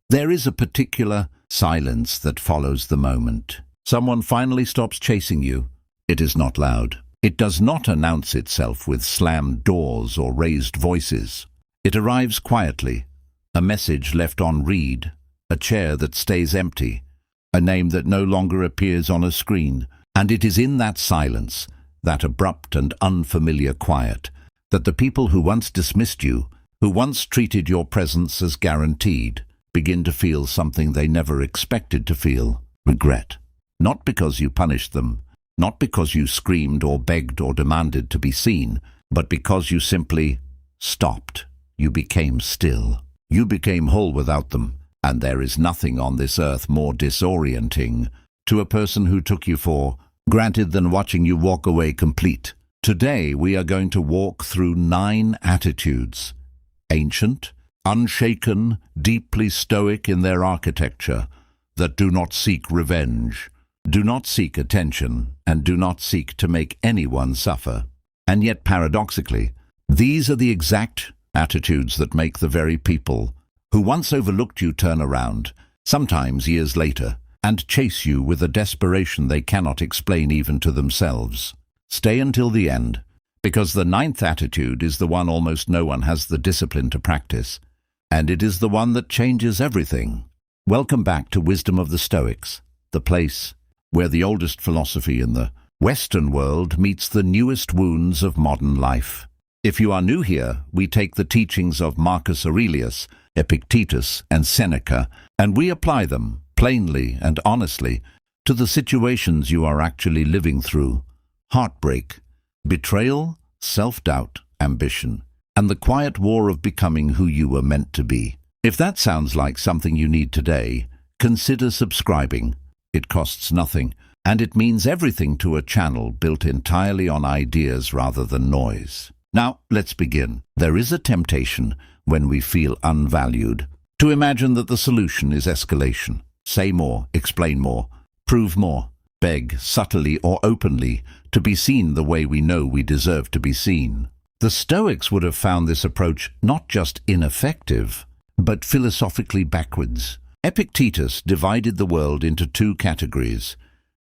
There is a particular silence that follows the moment. Someone finally stops chasing you. It is not loud. It does not announce itself with slammed doors or raised voices. It arrives quietly, a message left on read, a chair that stays empty, a name that no longer appears on a screen. And it is in that silence, that abrupt and unfamiliar quiet, that the people who once dismissed you, who once treated your presence as guaranteed, begin to feel something they never expected to feel: regret. Not because you punished them, not because you screamed or begged or demanded to be seen, but because you simply stopped. You became still. You became whole without them, and there is nothing on this earth more disorienting to a person who took you for granted than watching you walk away complete. Today we are going to walk through 9 attitudes, ancient, unshaken, deeply stoic in their architecture, that do not seek revenge, do not seek attention, and do not seek to make anyone suffer. And yet, paradoxically, these are the exact attitudes that make the very people who once overlooked you turn around, sometimes years later, and chase you with a desperation they cannot explain even to themselves. Stay until the end, because the 9th attitude is the one almost no one has the discipline to practice, and it is the one that changes everything. Welcome back to Wisdom of the Stoics, the place where the oldest philosophy in the Western world meets the newest wounds of modern life. If you are new here, we take the teachings of Marcus Aurelius, Epictetus, and Seneca, and we apply them, plainly and honestly, to the situations you are actually living through: heartbreak, betrayal, self-doubt, ambition, and the quiet war of becoming who you were meant to be. If that sounds like something you need today, consider subscribing. It costs nothing, and it means everything to a channel built entirely on ideas rather than noise. Now, let's begin. There is a temptation, when we feel unvalued, to imagine that the solution is escalation. Say more, explain more, prove more, beg subtly or openly to be seen the way we know we deserve to be seen. The Stoics would have found this approach not just ineffective, but philosophically backwards. Epictetus divided the world into 2 categories: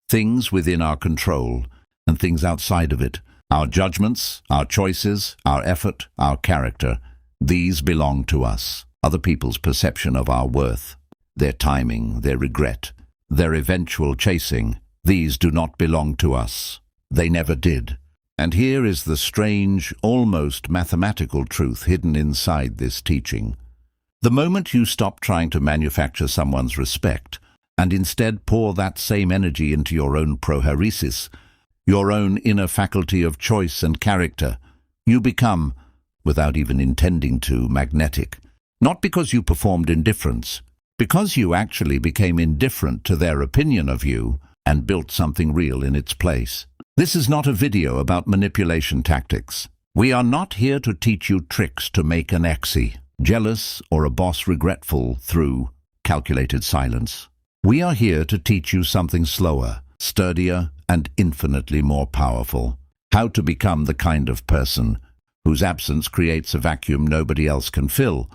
things within our control and things outside of it. Our judgments, our choices, our effort, our character, these belong to us. Other people's perception of our worth, their timing, their regret, their eventual chasing, these do not belong to us. They never did. And here is the strange, almost mathematical truth hidden inside this teaching. The moment you stop trying to manufacture someone's respect and instead pour that same energy into your own proheresis, your own inner faculty of choice and character, you become, without even intending to, magnetic. Not because you performed indifference, because you actually became indifferent to their opinion of you and built something real in its place. This is not a video about manipulation tactics. We are not here to teach you tricks to make an exie jealous or a boss regretful through calculated silence. We are here to teach you something slower, sturdier, and infinitely more powerful: how to become the kind of person whose absence creates a vacuum nobody else can fill,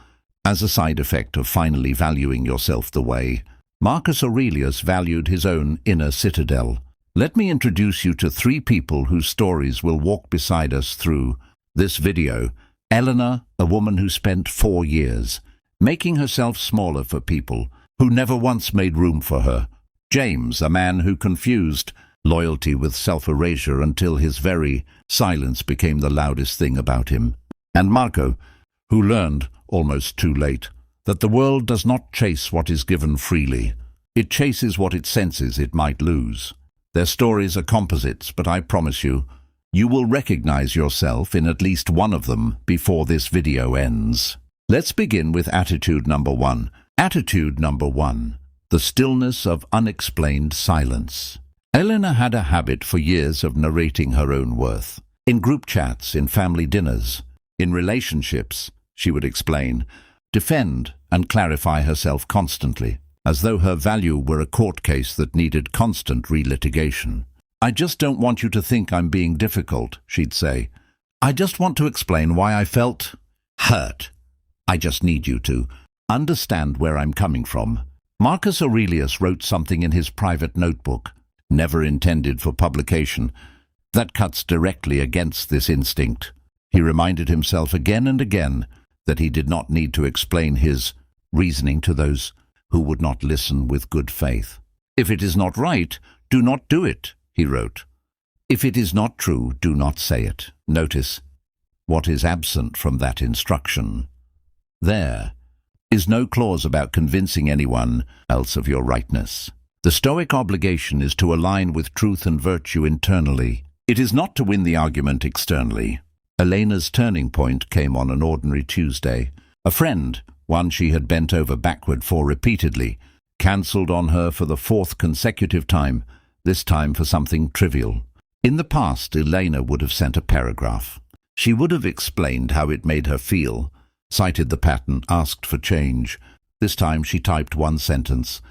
as a side effect of finally valuing yourself the way Marcus Aurelius valued his own inner citadel. Let me introduce you to 3 people whose stories will walk beside us through this video. Eleanor, a woman who spent 4 years making herself smaller for people who never once made room for her. James, a man who confused loyalty with self-erasure until his very silence became the loudest thing about him. And Marco, who learned, almost too late, that the world does not chase what is given freely. It chases what it senses it might lose. Their stories are composites, but I promise you, you will recognize yourself in at least one of them before this video ends. Let's begin with attitude number 1. Attitude number 1. The stillness of unexplained silence. Eleanor had a habit for years of narrating her own worth. In group chats, in family dinners, in relationships, she would explain, defend, and clarify herself constantly, as though her value were a court case that needed constant relitigation. "I just don't want you to think I'm being difficult," she'd say. "I just want to explain why I felt hurt. I just need you to Understand where I'm coming from. Marcus Aurelius wrote something in his private notebook, never intended for publication, that cuts directly against this instinct. He reminded himself again and again that he did not need to explain his reasoning to those who would not listen with good faith. If it is not right, do not do it, he wrote. If it is not true, do not say it. Notice what is absent from that instruction. There is no clause about convincing anyone else of your rightness. The Stoic obligation is to align with truth and virtue internally. It is not to win the argument externally. Elena's turning point came on an ordinary Tuesday. A friend, one she had bent over backward for repeatedly, cancelled on her for the fourth consecutive time, this time for something trivial. In the past, Elena would have sent a paragraph. She would have explained how it made her feel, cited the pattern, asked for change. This time she typed one sentence,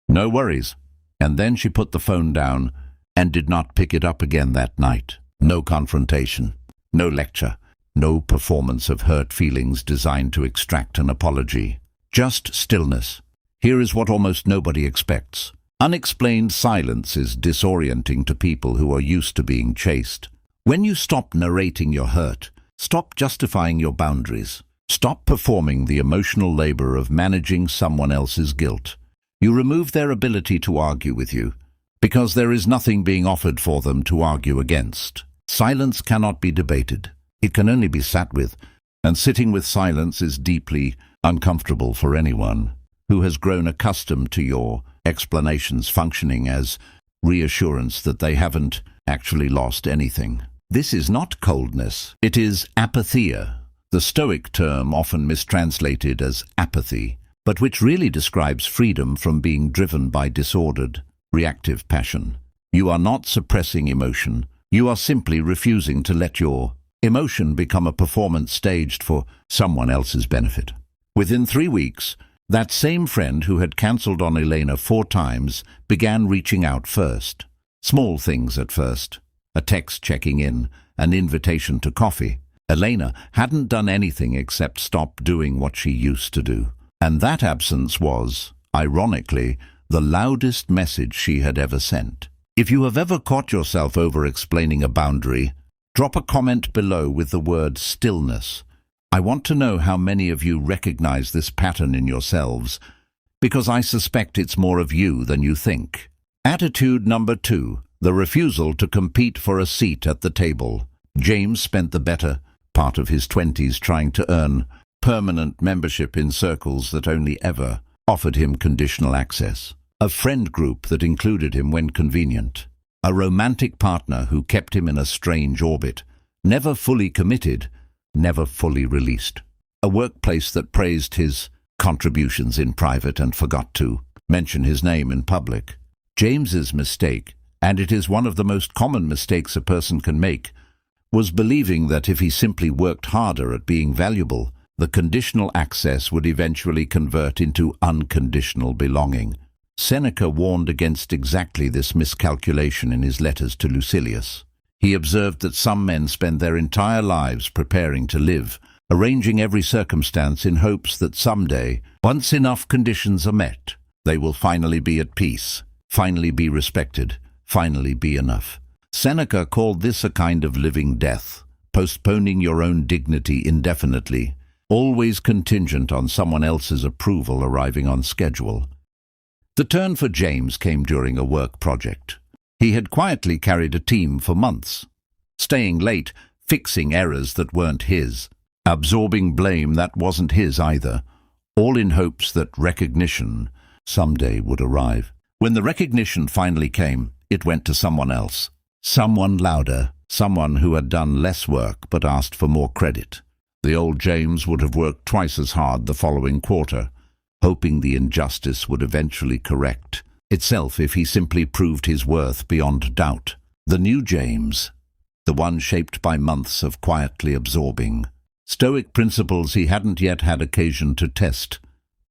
"No worries," and then she put the phone down and did not pick it up again that night. No confrontation, no lecture, no performance of hurt feelings designed to extract an apology. Just stillness. Here is what almost nobody expects. Unexplained silence is disorienting to people who are used to being chased. When you stop narrating your hurt, stop justifying your boundaries, stop performing the emotional labor of managing someone else's guilt, you remove their ability to argue with you, because there is nothing being offered for them to argue against. Silence cannot be debated. It can only be sat with, and sitting with silence is deeply uncomfortable for anyone who has grown accustomed to your explanations functioning as reassurance that they haven't actually lost anything. This is not coldness, it is apatheia, the Stoic term often mistranslated as apathy, but which really describes freedom from being driven by disordered, reactive passion. You are not suppressing emotion, you are simply refusing to let your emotion become a performance staged for someone else's benefit. Within 3 weeks, that same friend who had cancelled on Elena 4 times began reaching out first. Small things at first. A text checking in, an invitation to coffee. Elena hadn't done anything except stop doing what she used to do. And that absence was, ironically, the loudest message she had ever sent. If you have ever caught yourself over-explaining a boundary, drop a comment below with the word stillness. I want to know how many of you recognize this pattern in yourselves, because I suspect it's more of you than you think. Attitude number 2, the refusal to compete for a seat at the table. James spent the better part of his 20s trying to earn permanent membership in circles that only ever offered him conditional access. A friend group that included him when convenient. A romantic partner who kept him in a strange orbit, never fully committed, never fully released. A workplace that praised his contributions in private and forgot to mention his name in public. James's mistake, and it is one of the most common mistakes a person can make, was believing that if he simply worked harder at being valuable, the conditional access would eventually convert into unconditional belonging. Seneca warned against exactly this miscalculation in his letters to Lucilius. He observed that some men spend their entire lives preparing to live, arranging every circumstance in hopes that someday, once enough conditions are met, they will finally be at peace, finally be respected, finally be enough. Seneca called this a kind of living death, postponing your own dignity indefinitely, always contingent on someone else's approval arriving on schedule. The turn for James came during a work project. He had quietly carried a team for months, staying late, fixing errors that weren't his, absorbing blame that wasn't his either, all in hopes that recognition someday would arrive. When the recognition finally came, it went to someone else, someone louder, someone who had done less work but asked for more credit. The old James would have worked twice as hard the following quarter, hoping the injustice would eventually correct itself if he simply proved his worth beyond doubt. The new James, the one shaped by months of quietly absorbing Stoic principles he hadn't yet had occasion to test,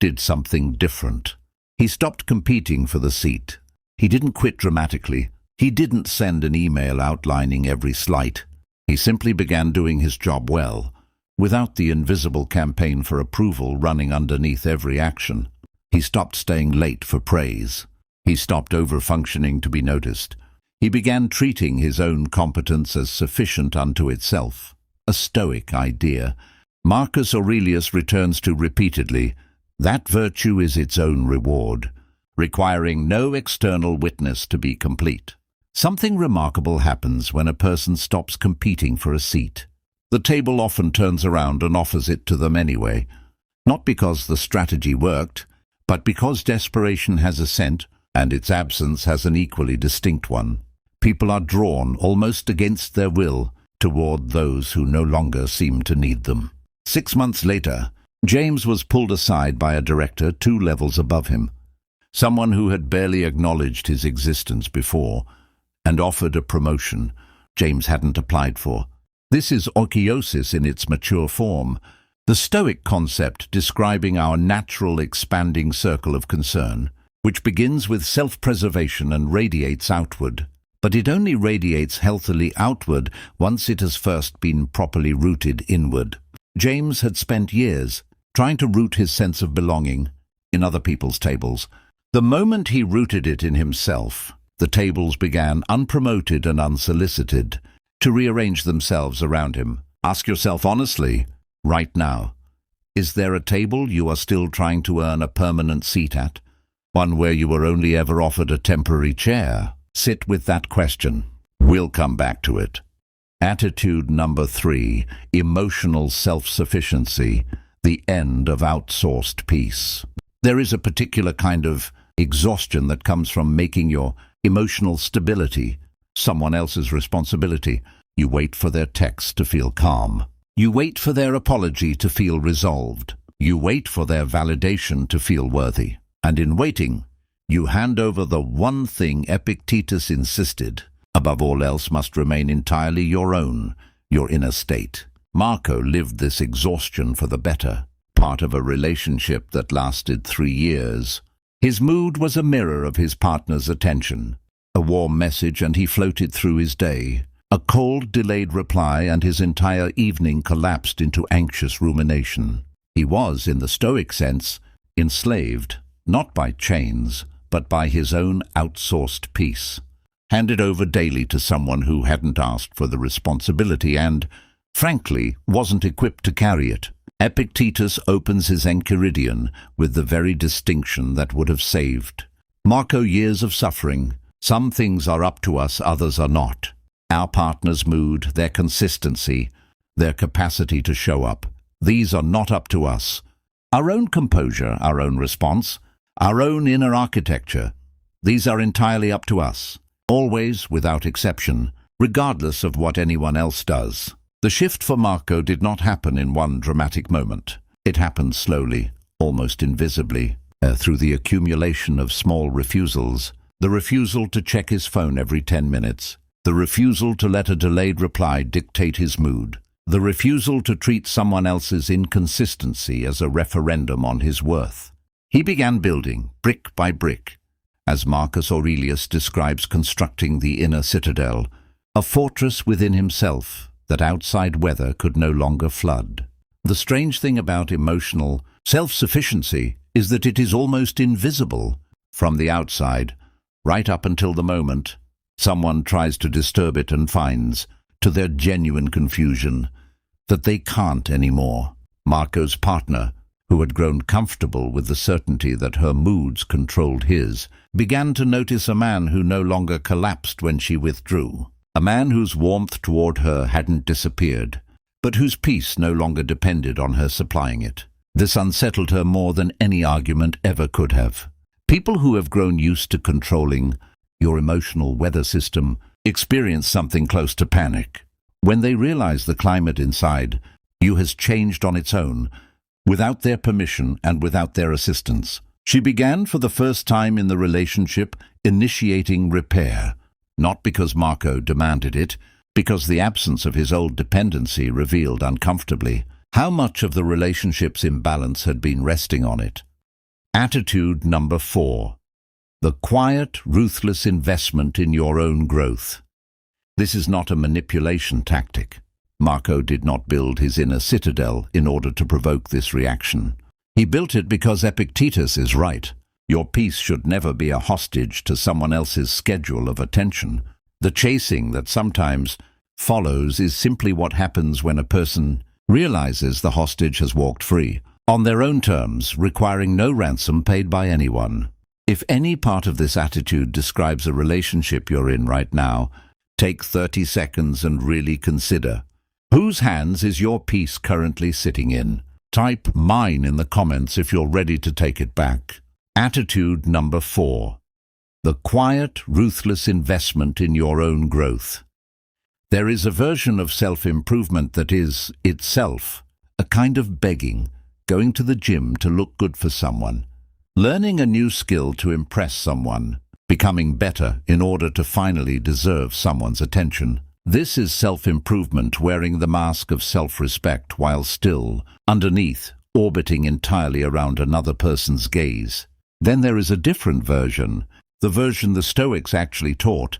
did something different. He stopped competing for the seat. He didn't quit dramatically. He didn't send an email outlining every slight. He simply began doing his job well, without the invisible campaign for approval running underneath every action. He stopped staying late for praise. He stopped over-functioning to be noticed. He began treating his own competence as sufficient unto itself, a Stoic idea. Marcus Aurelius returns to repeatedly, that virtue is its own reward, requiring no external witness to be complete. Something remarkable happens when a person stops competing for a seat. The table often turns around and offers it to them anyway, not because the strategy worked, but because desperation has a scent and its absence has an equally distinct one. People are drawn, almost against their will, toward those who no longer seem to need them. 6 months later, James was pulled aside by a director 2 levels above him, someone who had barely acknowledged his existence before, and offered a promotion James hadn't applied for. This is oikeiosis in its mature form, the Stoic concept describing our natural expanding circle of concern, which begins with self-preservation and radiates outward. But it only radiates healthily outward once it has first been properly rooted inward. James had spent years trying to root his sense of belonging in other people's tables. The moment he rooted it in himself, the tables began, unpromoted and unsolicited, to rearrange themselves around him. Ask yourself honestly, right now, is there a table you are still trying to earn a permanent seat at? One where you were only ever offered a temporary chair? Sit with that question. We'll come back to it. Attitude number 3, emotional self-sufficiency, the end of outsourced peace. There is a particular kind of exhaustion that comes from making your emotional stability someone else's responsibility. You wait for their text to feel calm. You wait for their apology to feel resolved. You wait for their validation to feel worthy. And in waiting, you hand over the one thing Epictetus insisted, above all else, must remain entirely your own, your inner state. Marco lived this exhaustion for the better part of a relationship that lasted 3 years. His mood was a mirror of his partner's attention. A warm message and he floated through his day. A cold, delayed reply and his entire evening collapsed into anxious rumination. He was, in the Stoic sense, enslaved, not by chains, but by his own outsourced peace, handed over daily to someone who hadn't asked for the responsibility and, frankly, wasn't equipped to carry it. Epictetus opens his Enchiridion with the very distinction that would have saved Marco years of suffering. Some things are up to us, others are not. Our partner's mood, their consistency, their capacity to show up, these are not up to us. Our own composure, our own response, our own inner architecture, these are entirely up to us, always without exception, regardless of what anyone else does. The shift for Marco did not happen in one dramatic moment. It happened slowly, almost invisibly, through the accumulation of small refusals. The refusal to check his phone every 10 minutes. The refusal to let a delayed reply dictate his mood. The refusal to treat someone else's inconsistency as a referendum on his worth. He began building, brick by brick, as Marcus Aurelius describes constructing the inner citadel, a fortress within himself that outside weather could no longer flood. The strange thing about emotional self-sufficiency is that it is almost invisible from the outside, right up until the moment someone tries to disturb it and finds, to their genuine confusion, that they can't anymore. Marco's partner, who had grown comfortable with the certainty that her moods controlled his, began to notice a man who no longer collapsed when she withdrew, a man whose warmth toward her hadn't disappeared, but whose peace no longer depended on her supplying it. This unsettled her more than any argument ever could have. People who have grown used to controlling your emotional weather system experience something close to panic when they realize the climate inside you has changed on its own, without their permission and without their assistance. She began for the first time in the relationship initiating repair, not because Marco demanded it, because the absence of his old dependency revealed uncomfortably how much of the relationship's imbalance had been resting on it. Attitude number 4. The quiet, ruthless investment in your own growth. This is not a manipulation tactic. Marco did not build his inner citadel in order to provoke this reaction. He built it because Epictetus is right. Your peace should never be a hostage to someone else's schedule of attention. The chasing that sometimes follows is simply what happens when a person realizes the hostage has walked free, on their own terms, requiring no ransom paid by anyone. If any part of this attitude describes a relationship you're in right now, take 30 seconds and really consider. Whose hands is your peace currently sitting in? Type "mine" in the comments if you're ready to take it back. Attitude number 4. The quiet, ruthless investment in your own growth. There is a version of self-improvement that is, itself, a kind of begging, going to the gym to look good for someone, learning a new skill to impress someone, becoming better in order to finally deserve someone's attention. This is self-improvement wearing the mask of self-respect while still, underneath, orbiting entirely around another person's gaze. Then there is a different version, the version the Stoics actually taught,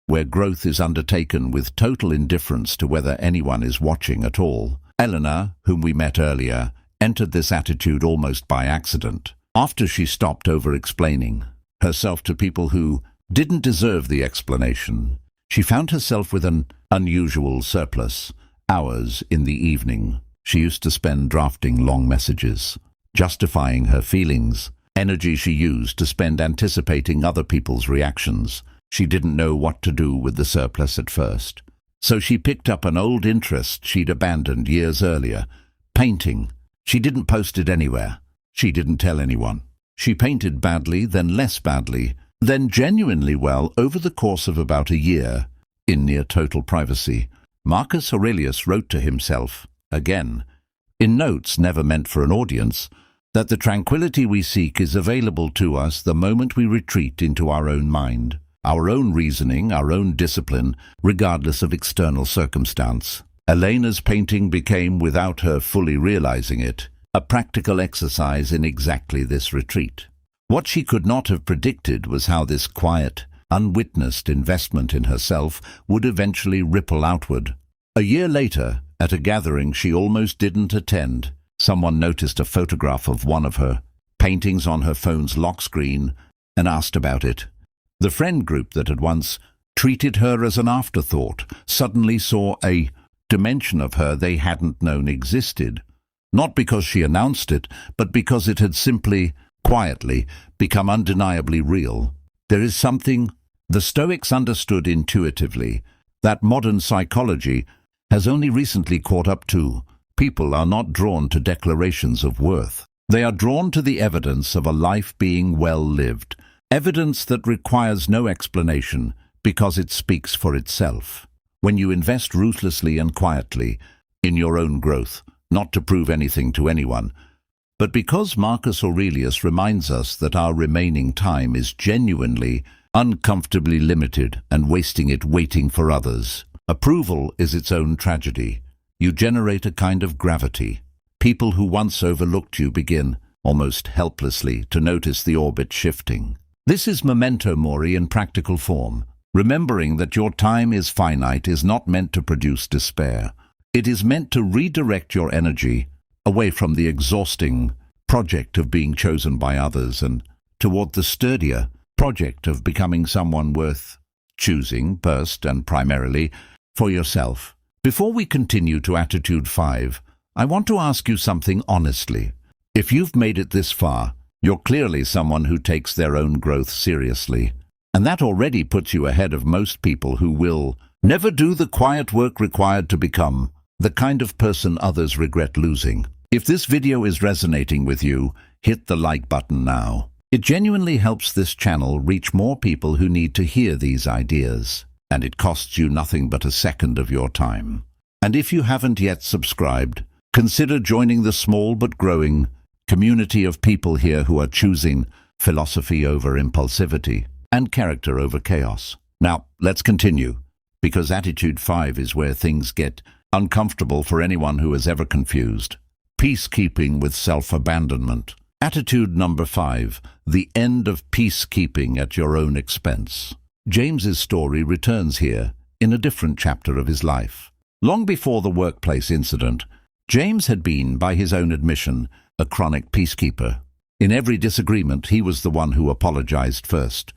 where growth is undertaken with total indifference to whether anyone is watching at all. Eleanor, whom we met earlier, entered this attitude almost by accident, after she stopped over-explaining herself to people who didn't deserve the explanation. She found herself with an unusual surplus, hours in the evening. She used to spend drafting long messages, justifying her feelings, energy she used to spend anticipating other people's reactions. She didn't know what to do with the surplus at first. So she picked up an old interest she'd abandoned years earlier, painting. She didn't post it anywhere. She didn't tell anyone. She painted badly, then less badly, then genuinely well over the course of about a year, in near total privacy. Marcus Aurelius wrote to himself, again, in notes never meant for an audience, that the tranquility we seek is available to us the moment we retreat into our own mind, our own reasoning, our own discipline, regardless of external circumstance. Elena's painting became, without her fully realizing it, a practical exercise in exactly this retreat. What she could not have predicted was how this quiet, unwitnessed investment in herself would eventually ripple outward. A year later, at a gathering she almost didn't attend, someone noticed a photograph of one of her paintings on her phone's lock screen and asked about it. The friend group that had once treated her as an afterthought suddenly saw a dimension of her they hadn't known existed, not because she announced it, but because it had simply, quietly, become undeniably real. There is something the Stoics understood intuitively that modern psychology has only recently caught up to. People are not drawn to declarations of worth. They are drawn to the evidence of a life being well lived, evidence that requires no explanation because it speaks for itself. When you invest ruthlessly and quietly in your own growth, not to prove anything to anyone, but because Marcus Aurelius reminds us that our remaining time is genuinely, uncomfortably limited and wasting it waiting for others. Approval is its own tragedy. You generate a kind of gravity. People who once overlooked you begin, almost helplessly, to notice the orbit shifting. This is memento mori in practical form. Remembering that your time is finite is not meant to produce despair. It is meant to redirect your energy away from the exhausting project of being chosen by others and toward the sturdier project of becoming someone worth choosing, first and primarily, for yourself. Before we continue to Attitude 5, I want to ask you something honestly. If you've made it this far, you're clearly someone who takes their own growth seriously, and that already puts you ahead of most people who will never do the quiet work required to become the kind of person others regret losing. If this video is resonating with you, hit the like button now. It genuinely helps this channel reach more people who need to hear these ideas, and it costs you nothing but a second of your time. And if you haven't yet subscribed, consider joining the small but growing community of people here who are choosing philosophy over impulsivity and character over chaos. Now, let's continue, because Attitude 5 is where things get uncomfortable for anyone who is ever confused. Peacekeeping with self-abandonment. Attitude number 5, the end of peacekeeping at your own expense. James's story returns here in a different chapter of his life. Long before the workplace incident, James had been, by his own admission, a chronic peacekeeper. In every disagreement, he was the one who apologized first,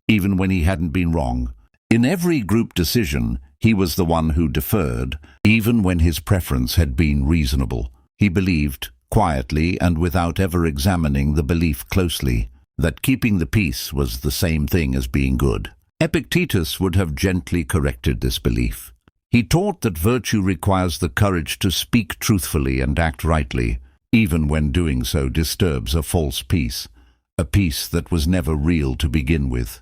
even when he hadn't been wrong. In every group decision, he was the one who deferred, even when his preference had been reasonable. He believed, quietly and without ever examining the belief closely, that keeping the peace was the same thing as being good. Epictetus would have gently corrected this belief. He taught that virtue requires the courage to speak truthfully and act rightly, even when doing so disturbs a false peace, a peace that was never real to begin with.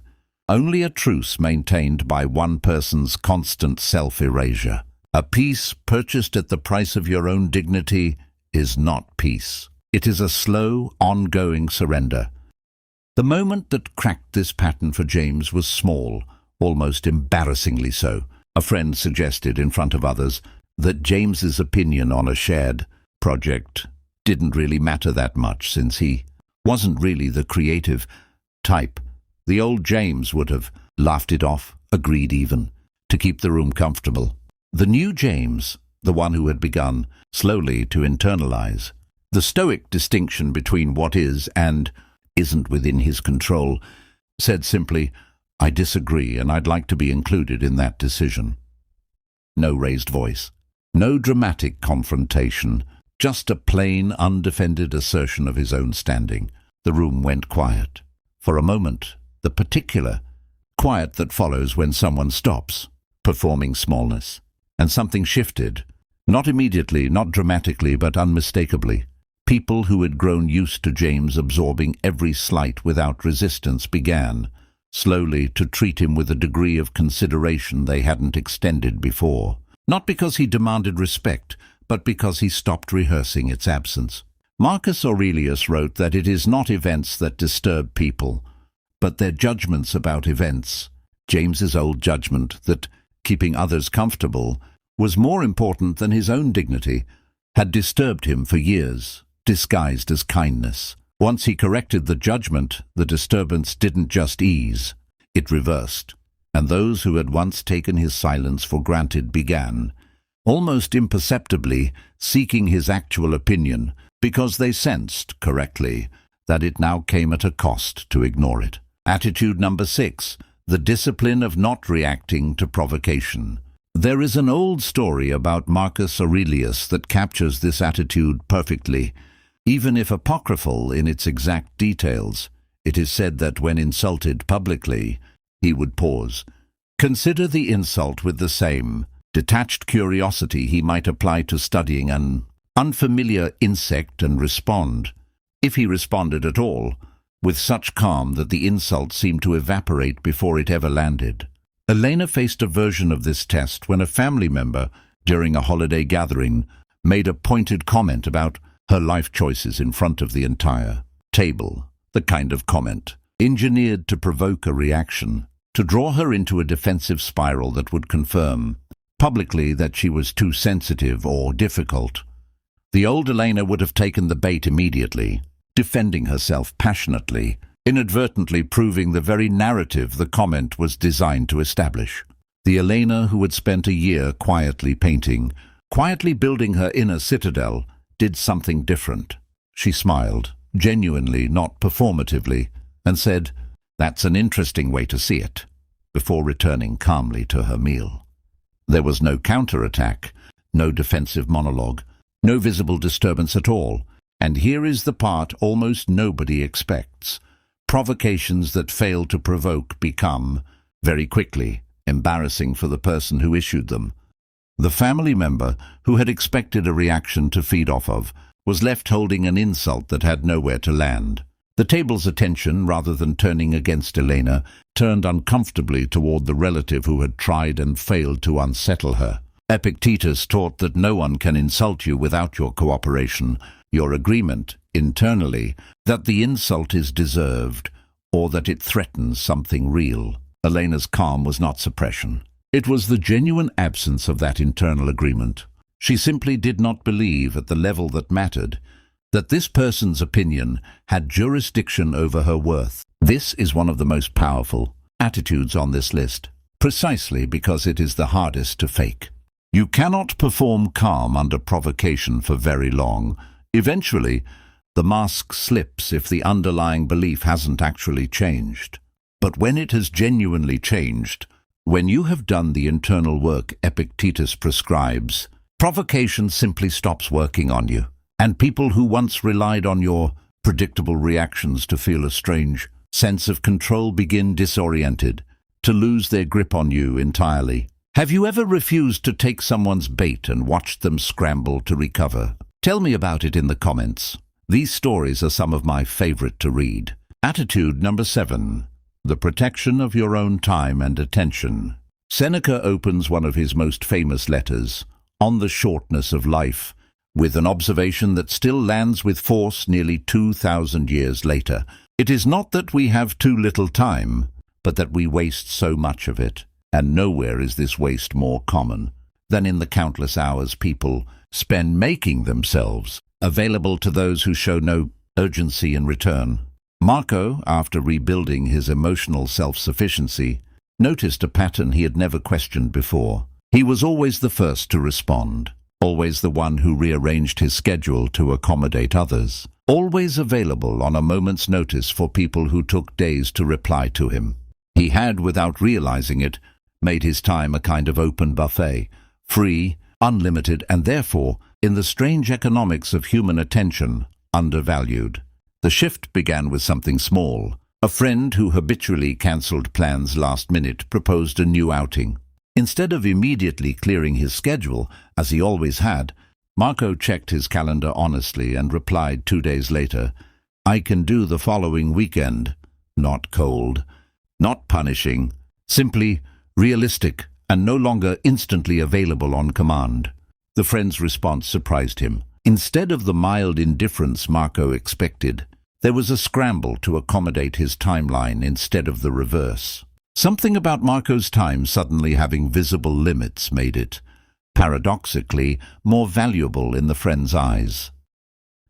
Only a truce maintained by one person's constant self-erasure. A peace purchased at the price of your own dignity is not peace. It is a slow, ongoing surrender. The moment that cracked this pattern for James was small, almost embarrassingly so. A friend suggested in front of others that James's opinion on a shared project didn't really matter that much, since he wasn't really the creative type. The old James would have laughed it off, agreed even, to keep the room comfortable. The new James, the one who had begun slowly to internalize the Stoic distinction between what is and isn't within his control, said simply, "I disagree, and I'd like to be included in that decision." No raised voice, no dramatic confrontation, just a plain, undefended assertion of his own standing. The room went quiet. For a moment, the particular quiet that follows when someone stops performing smallness. And something shifted. Not immediately, not dramatically, but unmistakably. People who had grown used to James absorbing every slight without resistance began, slowly, to treat him with a degree of consideration they hadn't extended before. Not because he demanded respect, but because he stopped rehearsing its absence. Marcus Aurelius wrote that it is not events that disturb people, but their judgments about events. James's old judgment that keeping others comfortable was more important than his own dignity had disturbed him for years, disguised as kindness. Once he corrected the judgment, the disturbance didn't just ease, it reversed, and those who had once taken his silence for granted began, almost imperceptibly, seeking his actual opinion, because they sensed, correctly, that it now came at a cost to ignore it. Attitude number 6, the discipline of not reacting to provocation. There is an old story about Marcus Aurelius that captures this attitude perfectly. Even if apocryphal in its exact details, it is said that when insulted publicly, he would pause, consider the insult with the same detached curiosity he might apply to studying an unfamiliar insect, and respond, if he responded at all, with such calm that the insult seemed to evaporate before it ever landed. Elena faced a version of this test when a family member, during a holiday gathering, made a pointed comment about her life choices in front of the entire table. The kind of comment engineered to provoke a reaction, to draw her into a defensive spiral that would confirm publicly that she was too sensitive or difficult. The old Elena would have taken the bait immediately, defending herself passionately, inadvertently proving the very narrative the comment was designed to establish. The Elena who had spent a year quietly painting, quietly building her inner citadel, did something different. She smiled, genuinely, not performatively, and said, "That's an interesting way to see it," before returning calmly to her meal. There was no counterattack, no defensive monologue, no visible disturbance at all, and here is the part almost nobody expects. Provocations that fail to provoke become, very quickly, embarrassing for the person who issued them. The family member, who had expected a reaction to feed off of, was left holding an insult that had nowhere to land. The table's attention, rather than turning against Elena, turned uncomfortably toward the relative who had tried and failed to unsettle her. Epictetus taught that no one can insult you without your cooperation, your agreement, internally, that the insult is deserved, or that it threatens something real. Elena's calm was not suppression. It was the genuine absence of that internal agreement. She simply did not believe, at the level that mattered, that this person's opinion had jurisdiction over her worth. This is one of the most powerful attitudes on this list, precisely because it is the hardest to fake. You cannot perform calm under provocation for very long. Eventually, the mask slips if the underlying belief hasn't actually changed. But when it has genuinely changed, when you have done the internal work Epictetus prescribes, provocation simply stops working on you, and people who once relied on your predictable reactions to feel a strange sense of control begin disoriented, to lose their grip on you entirely. Have you ever refused to take someone's bait and watched them scramble to recover? Tell me about it in the comments. These stories are some of my favorite to read. Attitude number 7. The protection of your own time and attention. Seneca opens one of his most famous letters, On the Shortness of Life, with an observation that still lands with force nearly 2,000 years later. It is not that we have too little time, but that we waste so much of it. And nowhere is this waste more common than in the countless hours people spend making themselves available to those who show no urgency in return. Marco, after rebuilding his emotional self-sufficiency, noticed a pattern he had never questioned before. He was always the first to respond, always the one who rearranged his schedule to accommodate others, always available on a moment's notice for people who took days to reply to him. He had, without realizing it, made his time a kind of open buffet, free, unlimited, and therefore, in the strange economics of human attention, undervalued. The shift began with something small. A friend who habitually cancelled plans last minute proposed a new outing. Instead of immediately clearing his schedule, as he always had, Marco checked his calendar honestly and replied 2 days later, "I can do the following weekend." Not cold, not punishing, simply realistic and no longer instantly available on command. The friend's response surprised him. Instead of the mild indifference Marco expected, there was a scramble to accommodate his timeline instead of the reverse. Something about Marco's time suddenly having visible limits made it, paradoxically, more valuable in the friend's eyes.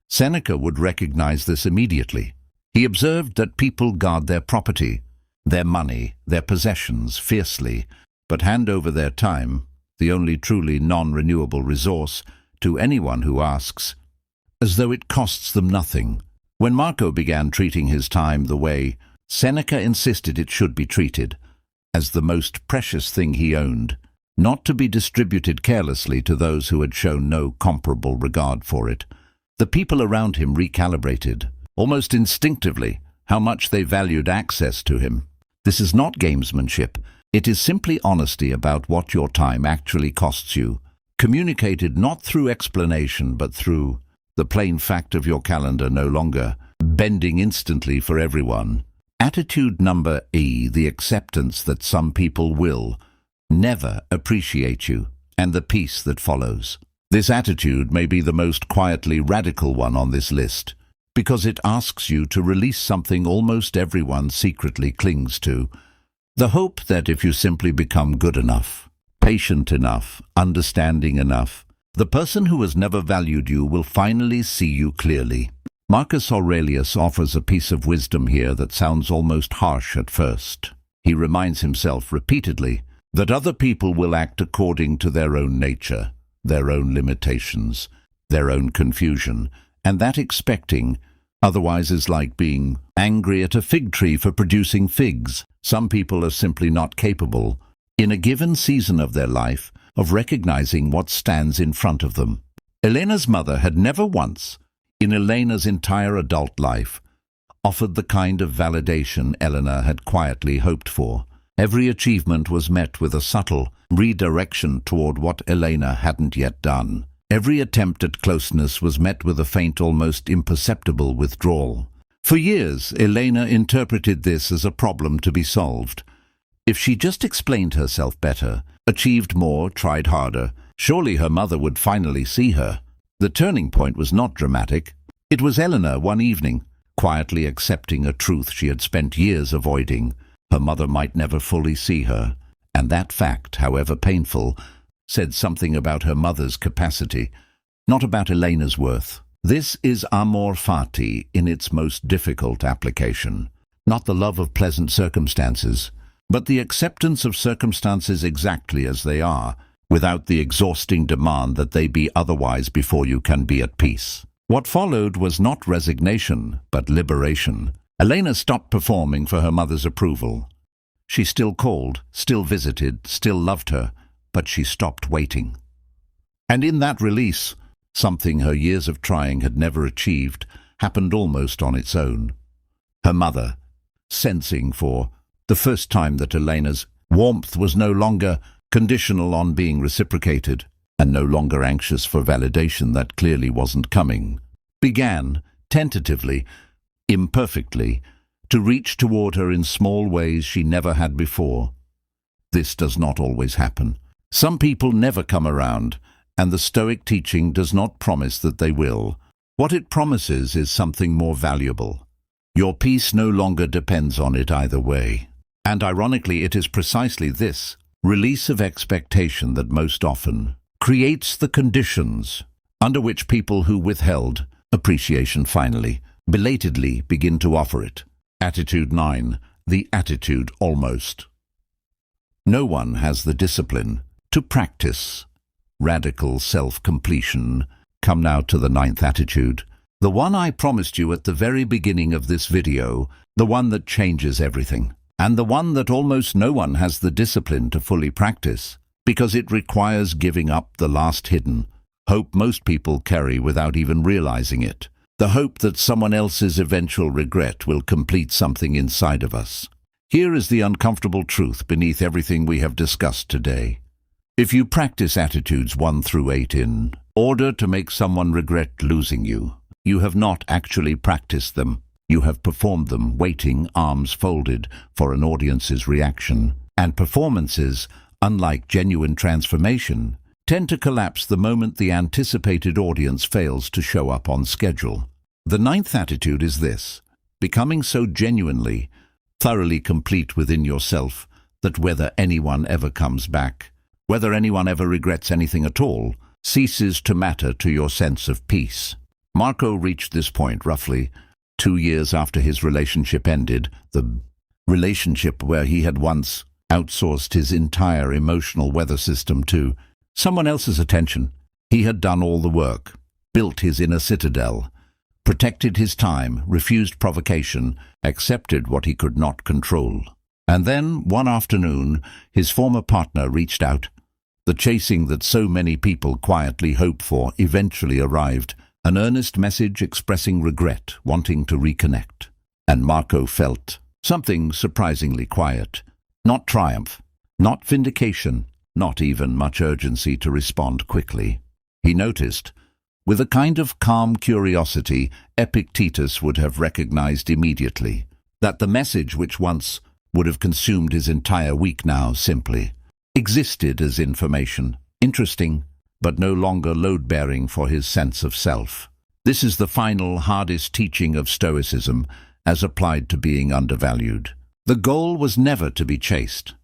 Seneca would recognize this immediately. He observed that people guard their property, their money, their possessions fiercely, but hand over their time, the only truly non-renewable resource, to anyone who asks, as though it costs them nothing. When Marco began treating his time the way Seneca insisted it should be treated, as the most precious thing he owned, not to be distributed carelessly to those who had shown no comparable regard for it, the people around him recalibrated, almost instinctively, how much they valued access to him. This is not gamesmanship. It is simply honesty about what your time actually costs you, communicated not through explanation but through the plain fact of your calendar no longer bending instantly for everyone. Attitude number E, the acceptance that some people will never appreciate you, and the peace that follows. This attitude may be the most quietly radical one on this list, because it asks you to release something almost everyone secretly clings to, the hope that if you simply become good enough, patient enough, understanding enough, the person who has never valued you will finally see you clearly. Marcus Aurelius offers a piece of wisdom here that sounds almost harsh at first. He reminds himself repeatedly that other people will act according to their own nature, their own limitations, their own confusion, and that expecting otherwise is like being angry at a fig tree for producing figs. Some people are simply not capable, in a given season of their life, of recognizing what stands in front of them. Elena's mother had never once, in Elena's entire adult life, offered the kind of validation Elena had quietly hoped for. Every achievement was met with a subtle redirection toward what Elena hadn't yet done. Every attempt at closeness was met with a faint, almost imperceptible withdrawal. For years, Elena interpreted this as a problem to be solved. If she just explained herself better, achieved more, tried harder, surely her mother would finally see her. The turning point was not dramatic. It was Elena one evening, quietly accepting a truth she had spent years avoiding. Her mother might never fully see her, and that fact, however painful, said something about her mother's capacity, not about Elena's worth. This is amor fati in its most difficult application. Not the love of pleasant circumstances, but the acceptance of circumstances exactly as they are, without the exhausting demand that they be otherwise before you can be at peace. What followed was not resignation, but liberation. Elena stopped performing for her mother's approval. She still called, still visited, still loved her, but she stopped waiting. And in that release, something her years of trying had never achieved happened almost on its own. Her mother, sensing for the first time that Elena's warmth was no longer conditional on being reciprocated, and no longer anxious for validation that clearly wasn't coming, began, tentatively, imperfectly, to reach toward her in small ways she never had before. This does not always happen. Some people never come around, and the Stoic teaching does not promise that they will. What it promises is something more valuable. Your peace no longer depends on it either way. And ironically, it is precisely this release of expectation that most often creates the conditions under which people who withheld appreciation finally, belatedly begin to offer it. Attitude 9. The attitude almost. No one has the discipline to practice radical self-completion. Come now to the 9th attitude, the one I promised you at the very beginning of this video, the one that changes everything, and the one that almost no one has the discipline to fully practice, because it requires giving up the last hidden hope most people carry without even realizing it, the hope that someone else's eventual regret will complete something inside of us. Here is the uncomfortable truth beneath everything we have discussed today. If you practice attitudes 1 through 8 in order to make someone regret losing you, you have not actually practiced them. You have performed them, waiting, arms folded, for an audience's reaction. And performances, unlike genuine transformation, tend to collapse the moment the anticipated audience fails to show up on schedule. The 9th attitude is this: becoming so genuinely, thoroughly complete within yourself that whether anyone ever comes back, whether anyone ever regrets anything at all, ceases to matter to your sense of peace. Marco reached this point roughly 2 years after his relationship ended, the relationship where he had once outsourced his entire emotional weather system to someone else's attention. He had done all the work, built his inner citadel, protected his time, refused provocation, accepted what he could not control. And then, one afternoon, his former partner reached out. The chasing that so many people quietly hope for eventually arrived, an earnest message expressing regret, wanting to reconnect. And Marco felt something surprisingly quiet. Not triumph, not vindication, not even much urgency to respond quickly. He noticed, with a kind of calm curiosity Epictetus would have recognized immediately, that the message which once would have consumed his entire week now simply existed as information, interesting, but no longer load-bearing for his sense of self. This is the final, hardest teaching of Stoicism as applied to being undervalued. The goal was never to be chased.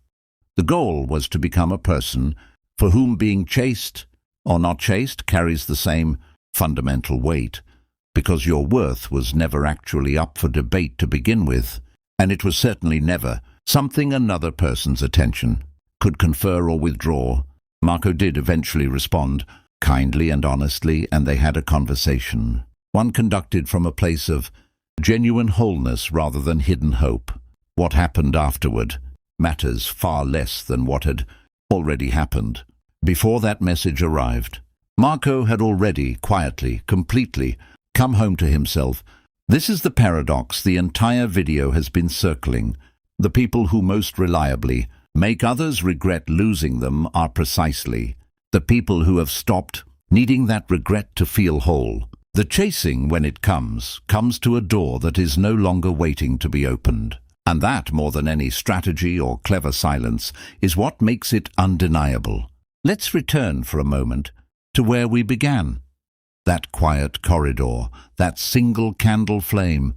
The goal was to become a person for whom being chased or not chased carries the same fundamental weight, because your worth was never actually up for debate to begin with, and it was certainly never something another person's attention could confer or withdraw. Marco did eventually respond, kindly and honestly, and they had a conversation, one conducted from a place of genuine wholeness rather than hidden hope. What happened afterward matters far less than what had already happened. Before that message arrived, Marco had already, quietly, completely, come home to himself. This is the paradox the entire video has been circling. The people who most reliably make others regret losing them are precisely the people who have stopped needing that regret to feel whole. The chasing, when it comes to a door that is no longer waiting to be opened. And that, more than any strategy or clever silence, is what makes it undeniable. Let's return for a moment to where we began. That quiet corridor, that single candle flame,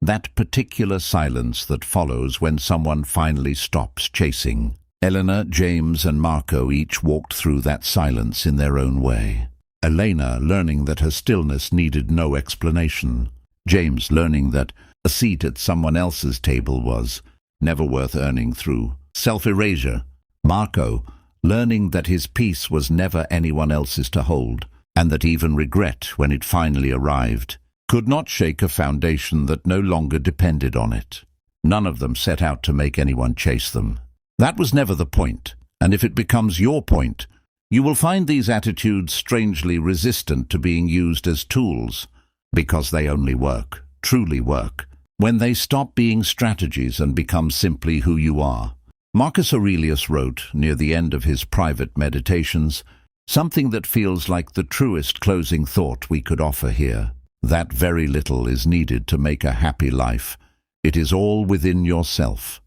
that particular silence that follows when someone finally stops chasing. Elena, James, and Marco each walked through that silence in their own way. Elena learning that her stillness needed no explanation. James learning that a seat at someone else's table was never worth earning through self-erasure. Marco learning that his peace was never anyone else's to hold, and that even regret, when it finally arrived, could not shake a foundation that no longer depended on it. None of them set out to make anyone chase them. That was never the point, and if it becomes your point, you will find these attitudes strangely resistant to being used as tools, because they only work, truly work, when they stop being strategies and become simply who you are. Marcus Aurelius wrote, near the end of his private meditations, something that feels like the truest closing thought we could offer here. That very little is needed to make a happy life. It is all within yourself,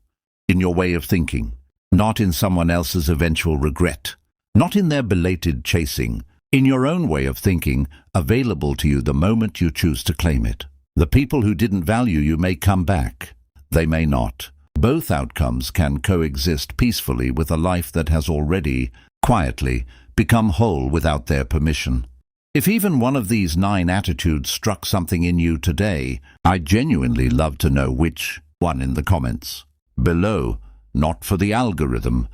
in your way of thinking, not in someone else's eventual regret, not in their belated chasing, in your own way of thinking, available to you the moment you choose to claim it. The people who didn't value you may come back. They may not. Both outcomes can coexist peacefully with a life that has already, quietly, become whole without their permission. If even one of these 9 attitudes struck something in you today, I'd genuinely love to know which one in the comments below, not for the algorithm,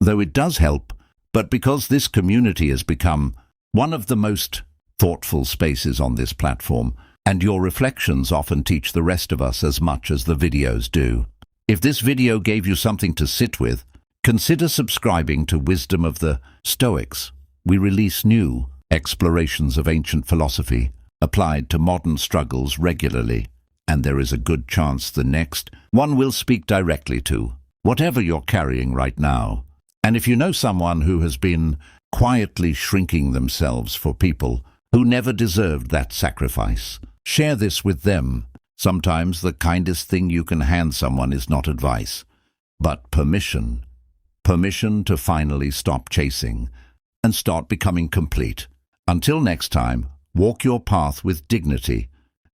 though it does help, but because this community has become one of the most thoughtful spaces on this platform, and your reflections often teach the rest of us as much as the videos do. If this video gave you something to sit with, consider subscribing to Wisdom of the Stoics. We release new explorations of ancient philosophy applied to modern struggles regularly, and there is a good chance the next one will speak directly to whatever you're carrying right now. And if you know someone who has been quietly shrinking themselves for people who never deserved that sacrifice, share this with them. Sometimes the kindest thing you can hand someone is not advice, but permission. Permission to finally stop chasing and start becoming complete. Until next time, walk your path with dignity.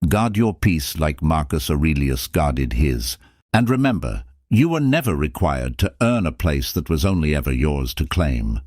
Guard your peace like Marcus Aurelius guarded his. And remember, you were never required to earn a place that was only ever yours to claim.